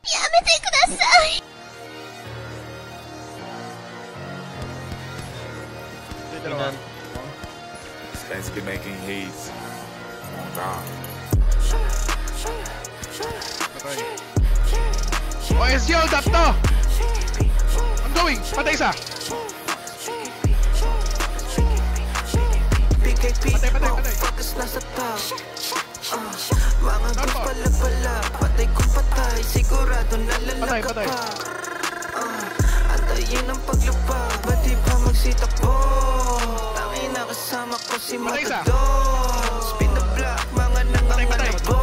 やめてください。Spensky making hits. Oh God. OSG, hold up to! I'm going! Patay isa! Patay, patay, patay! Mga gusto pala, patay kung patay, sigurado nalala ka pa. Antayin ang paglupag, ba't di ba magsitakbo? Tangin na kasama ko si Matador. Spin the block, mga nangangalabo.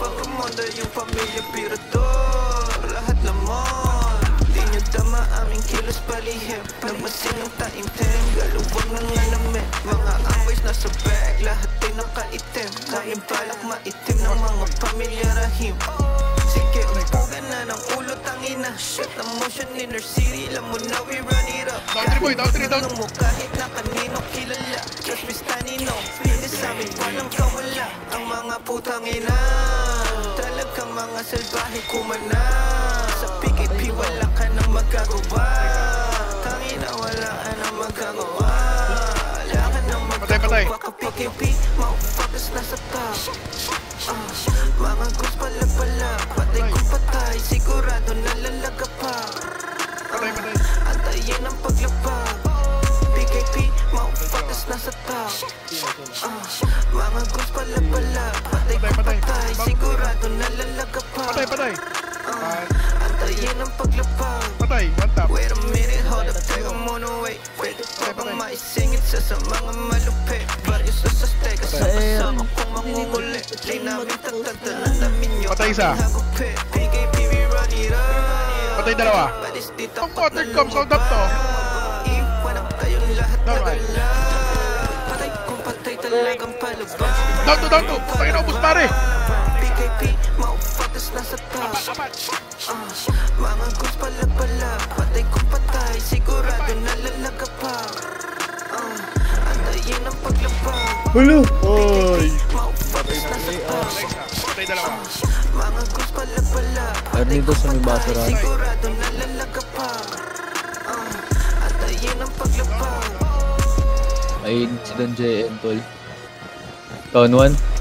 Pagkamonda yung pamilya pirador, lahat lamon. Di nyo dama aming kilos palihim, nagmasin ng taimtim, galuwag ng alamin. Mga amoys nasa bag, lahat ay nakaitim. Kain balak maitim ng mga pamilya rahim. Sige, upugan na ng ulo, tangina. Shut the motion in our city, alam mo na we run it up. Down 3 boy, mo kahit na kanino kilala, just miss tanino. Hindi sa amin walang kawala, ang mga putang ina. Talagang mga salbahe kumana. Sa PKP wala ka nang magagawa. Tangina wala ka nang magagawa. Wala ka nang magagawa ka PKP, motherfuckers nasa top. Mga gusto pala, patay kung patay, sigurado nalalaga pa. Antayin ang paglapag, PKP, motherfuckers nasa top. Mga gusto pala, patay kung patay, sigurado nalalaga pa. Antayin ang paglapag. Patay, one tap. Wait a minute, hold up, teka muna, wait. Pwede pa bang maisingit sa mga malupit? Barrios sa sastay, kasama kong mangunguli. Lay namin tatagdanan namin nyo. Patay isa. PKP, we run it up. Patay dalawa. Ang quarter comes, hold up to. Iwanag kayong lahat nagala. Patay kung patay talagang palabas. Down to. Patay na ubus pare. PKP, motherfuckers nasa top. Mga gusto pala, patay kung patay, sigurado nalalaga pa. Antayin ang paglapag. Hulo! Oy! Motherfuckers nasa top. Patay dalawa. Mga gusto pala, patay dito kung sa may patay, basurahan. sigurado nalalaga pa. Antayin ang paglapag. May incident JM tol. Town 1.